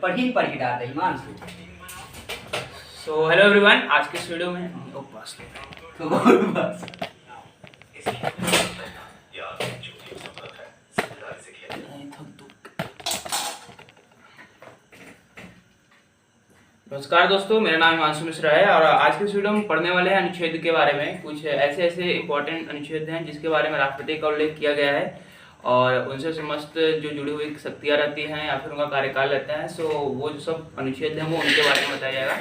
पढ़ ही डालता Himanshu. So hello everyone, आज के इस वीडियो में नमस्कार दोस्तों, मेरा नाम हिमांशु मिश्रा है और आज के इस वीडियो में पढ़ने वाले हैं अनुच्छेद के बारे में। कुछ ऐसे इंपॉर्टेंट अनुच्छेद हैं जिसके बारे में राष्ट्रपति का उल्लेख किया गया है और उनसे समस्त जो जुड़ी हुई शक्तियाँ रहती हैं या फिर उनका कार्यकाल रहता है। सो वो जो सब अनुच्छेद हैं वो उनके बारे में बताया जाएगा।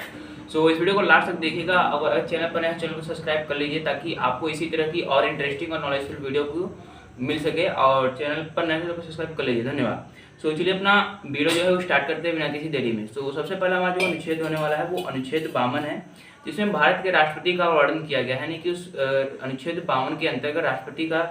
सो इस वीडियो को लास्ट तक देखिएगा। अगर चैनल पर नए चैनल को सब्सक्राइब कर लीजिए ताकि आपको इसी तरह की और इंटरेस्टिंग और नॉलेजफुल वीडियो को मिल सके, और चैनल पर नए चैनल को सब्सक्राइब कर लीजिए। धन्यवाद। सो चलिए अपना वीडियो जो है वो स्टार्ट करते हैं बिना किसी देरी में। तो सबसे पहला हमारा जो अनुच्छेद होने वाला है वो अनुच्छेद 52 है, जिसमें भारत के राष्ट्रपति का वर्णन किया गया है। यानी कि उस अनुच्छेद 52 के अंतर्गत राष्ट्रपति का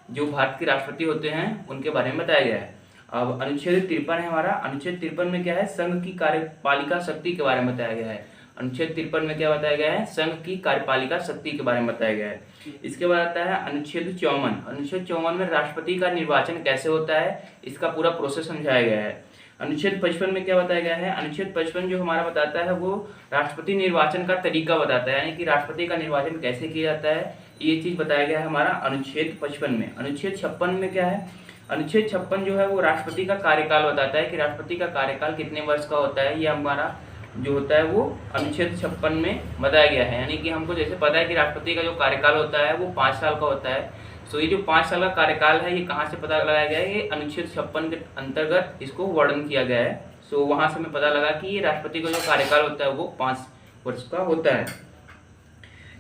जो भारत के राष्ट्रपति होते हैं उनके बारे में बताया गया है। अब अनुच्छेद 53 है हमारा। अनुच्छेद 53 में क्या है, संघ की कार्यपालिका शक्ति के बारे में बताया गया है। अनुच्छेद 53 में क्या बताया गया है, संघ की कार्यपालिका शक्ति के बारे में बताया गया है। इसके बाद आता है अनुच्छेद 54। अनुच्छेद 54 में राष्ट्रपति का निर्वाचन कैसे होता है इसका पूरा प्रोसेस समझाया गया है। अनुच्छेद 55 में क्या बताया गया है, अनुच्छेद 55 जो हमारा बताता है वो राष्ट्रपति निर्वाचन का तरीका बताता है, यानी कि राष्ट्रपति का निर्वाचन कैसे किया जाता है ये चीज बताया गया है हमारा अनुच्छेद 55 में। अनुच्छेद 56 में क्या है, अनुच्छेद 56 जो है वो राष्ट्रपति का कार्यकाल बताता है कि राष्ट्रपति का कार्यकाल कितने वर्ष का होता है। ये हमारा जो होता है वो अनुच्छेद 56 में बताया गया है। यानी कि हमको जैसे पता है कि राष्ट्रपति का जो कार्यकाल होता है वो 5 साल का होता है। सो ये जो 5 साल का कार्यकाल है ये कहाँ से पता लगाया गया है, ये अनुच्छेद 56 के अंतर्गत इसको वर्णन किया गया है। सो वहाँ से हमें पता लगा कि ये राष्ट्रपति का जो कार्यकाल होता है वो 5 वर्ष का होता है।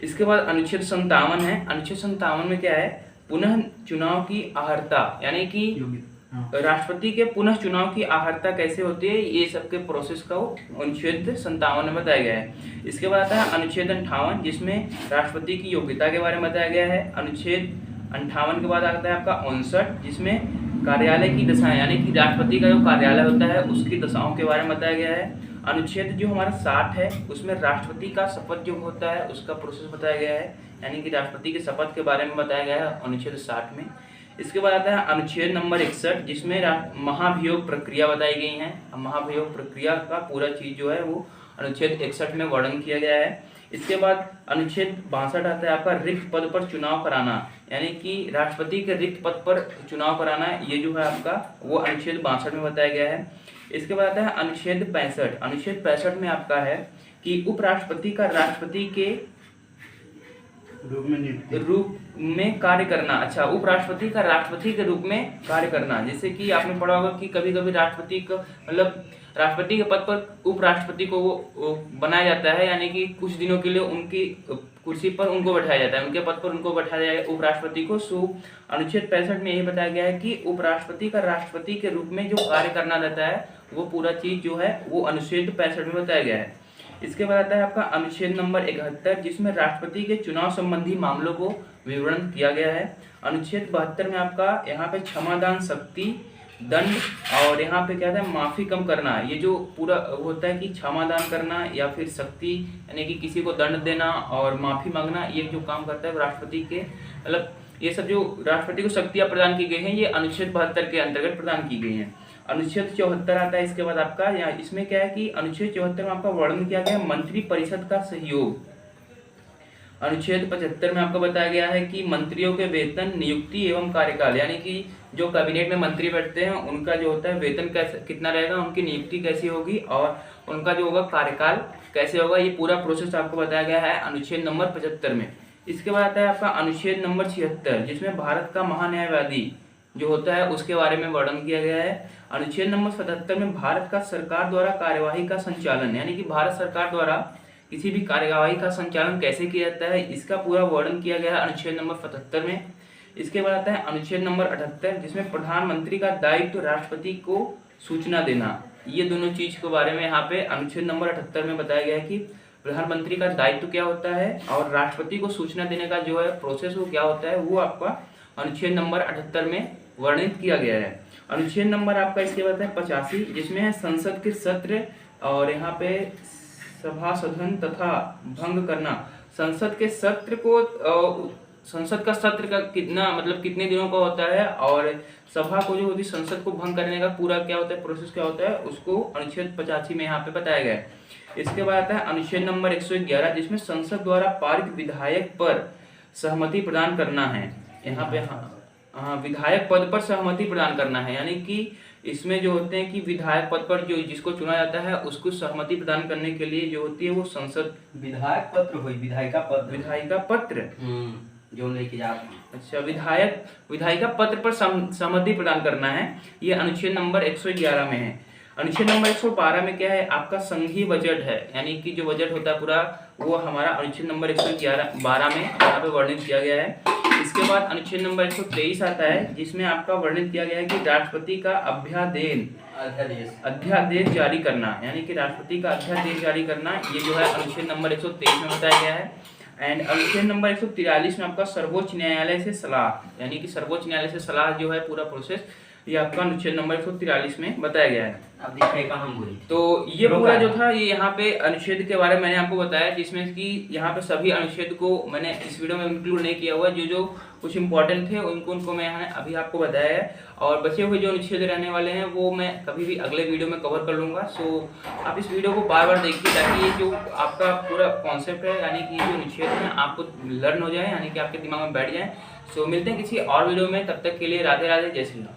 इसके बाद अनुच्छेद 57 है। अनुच्छेद 57 में क्या है, पुनः चुनाव की अहर्ता, यानी कि राष्ट्रपति के पुनः चुनाव की अहर्ता कैसे होती है ये सबके प्रोसेस का अनुच्छेद 57 में बताया गया है। इसके बाद आता है अनुच्छेद 58, जिसमें राष्ट्रपति की योग्यता के बारे में बताया गया है। अनुच्छेद 58 के बाद आता है आपका 59, जिसमें कार्यालय की दशाएं, यानी कि राष्ट्रपति का जो कार्यालय होता है उसकी दशाओं के बारे में बताया गया है। अनुच्छेद जो हमारा 60 है उसमें राष्ट्रपति का शपथ जो होता है उसका प्रोसेस बताया गया है, यानी कि राष्ट्रपति के शपथ के बारे में बताया गया है अनुच्छेद 60 में। इसके बाद आता है अनुच्छेद नंबर 61, जिसमें महाभियोग प्रक्रिया बताई गई है। महाभियोग प्रक्रिया का पूरा चीज जो है वो अनुच्छेद 61 में वर्णन किया गया है। इसके बाद अनुच्छेद 62 आता है आपका रिक्त पद पर चुनाव कराना, यानी कि राष्ट्रपति के रिक्त पद पर चुनाव कराना, ये जो है आपका वो अनुच्छेद 62 में बताया गया है। इसके बाद आता है अनुच्छेद 65। अनुच्छेद 65 में आपका है कि उपराष्ट्रपति का राष्ट्रपति के रूप में कार्य करना। अच्छा, उपराष्ट्रपति का राष्ट्रपति के रूप में कार्य करना, जैसे कि आपने पढ़ा होगा कि कभी कभी राष्ट्रपति को मतलब राष्ट्रपति के पद पर उपराष्ट्रपति को वो बनाया जाता है, यानी कि कुछ दिनों के लिए उनकी कुर्सी पर उनको बैठाया जाता है, उनके पद पर उनको बैठाया जाएगा उपराष्ट्रपति को। सो अनुच्छेद 65 में यही बताया गया है कि उपराष्ट्रपति का राष्ट्रपति के रूप में जो कार्य करना रहता है वो पूरा चीज जो है वो अनुच्छेद 65 में बताया गया है। इसके बाद आता है आपका अनुच्छेद नंबर 71, जिसमें राष्ट्रपति के चुनाव संबंधी मामलों को विवरण किया गया है। अनुच्छेद 72 में आपका यहाँ पे क्षमादान, शक्ति, दंड और यहाँ पे क्या था, माफी कम करना, ये जो पूरा होता है कि क्षमादान करना या फिर शक्ति यानी कि किसी को दंड देना और माफी मांगना, ये जो काम करता है राष्ट्रपति के मतलब ये सब जो राष्ट्रपति को शक्तियाँ प्रदान की गई हैं ये अनुच्छेद 72 के अंतर्गत प्रदान की गई हैं। अनुच्छेद 74 आता है इसके बाद आपका, यहाँ इसमें क्या है कि अनुच्छेद 74 में आपका वर्णन किया गया है मंत्री परिषद का सहयोग। अनुच्छेद 75 में आपको बताया गया है कि मंत्रियों के वेतन, नियुक्ति एवं कार्यकाल, यानी कि जो कैबिनेट में मंत्री बैठते हैं उनका जो होता है वेतन कैसे कितना रहेगा, उनकी नियुक्ति कैसी होगी और उनका जो होगा कार्यकाल कैसे होगा, ये पूरा प्रोसेस आपको बताया गया है अनुच्छेद नंबर 75 में। इसके बाद आता है आपका अनुच्छेद नंबर 76, जिसमें भारत का महान्यायवादी जो होता है उसके बारे में वर्णन किया गया है। अनुच्छेद नंबर 77 में भारत का सरकार द्वारा कार्यवाही का संचालन, यानी कि भारत सरकार द्वारा किसी भी कार्यवाही का संचालन कैसे किया जाता है इसका पूरा वर्णन किया गया है अनुच्छेद नंबर 77 में। इसके बाद आता है अनुच्छेद नंबर 78, जिसमें प्रधानमंत्री का दायित्व राष्ट्रपति को सूचना देना, ये दोनों चीज के बारे में यहाँ पे अनुच्छेद नंबर 78 में बताया गया है कि प्रधानमंत्री का दायित्व क्या होता है और राष्ट्रपति को सूचना देने का जो है प्रोसेस वो क्या होता है, वो आपका अनुच्छेद नंबर 78 में वर्णित किया गया है। अनुच्छेद नंबर आपका इसके बाद है 85, जिसमें है संसद के सत्र और यहाँ पे सभा सदन तथा भंग करना। संसद के सत्र को संसद का सत्र का कितना मतलब कितने दिनों का होता है, और सभा को जो होती है संसद को भंग करने का पूरा क्या होता है, प्रोसेस क्या होता है, उसको अनुच्छेद 85 में यहाँ पे बताया गया है। इसके बाद आता है अनुच्छेद नंबर 111, जिसमें संसद द्वारा पारित विधायक पर सहमति प्रदान करना है। यहाँ पे हाँ, विधायक पद पर सहमति प्रदान करना है, यानी कि इसमें जो होते हैं कि विधायक पद पर जो जिसको चुना जाता है उसको सहमति प्रदान करने के लिए जो होती है वो संसद विधायक पत्र हुई, विधायिका पत्र जो लेके जा। अच्छा, विधायिका पत्र पर सहमति प्रदान करना है, ये अनुच्छेद नंबर 111 में है। अनुच्छेद नंबर 112 में क्या है, आपका संघीय बजट है, यानी कि जो बजट होता है पूरा वो हमारा अनुच्छेद नंबर 112 में यहाँ पे वर्णित किया गया है। इसके बाद अनुच्छेद नंबर 123 आता है, जिसमें आपका वर्णित किया गया है कि राष्ट्रपति का अध्यादेश जारी करना, यानी कि राष्ट्रपति का अध्यादेश जारी करना, ये जो है अनुच्छेद नंबर 123 में बताया गया है। एंड अनुच्छेद नंबर 143 में आपका सर्वोच्च न्यायालय से सलाह, यानी कि सर्वोच्च न्यायालय से सलाह जो है पूरा प्रोसेस, ये आपका अनुच्छेद नंबर 143 में बताया गया है। अब देखिए कहाँ बोली। तो ये पूरा जो था ये यहाँ पे अनुच्छेद के बारे में मैंने आपको बताया, जिसमें कि यहाँ पे सभी अनुच्छेद को मैंने इस वीडियो में इंक्लूड नहीं किया हुआ, जो कुछ इंपॉर्टेंट थे उनको मैं अभी आपको बताया है, और बचे हुए जो अनुच्छेद रहने वाले हैं वो मैं कभी भी अगले वीडियो में कवर कर लूँगा। सो आप इस वीडियो को बार बार देखिए, ताकि ये जो आपका पूरा कॉन्सेप्ट है, यानी कि जो अनुच्छेद है आपको लर्न हो जाए, यानी कि आपके दिमाग में बैठ जाए। सो मिलते हैं किसी और वीडियो में, तब तक के लिए राधे राधे, जय श्री राम।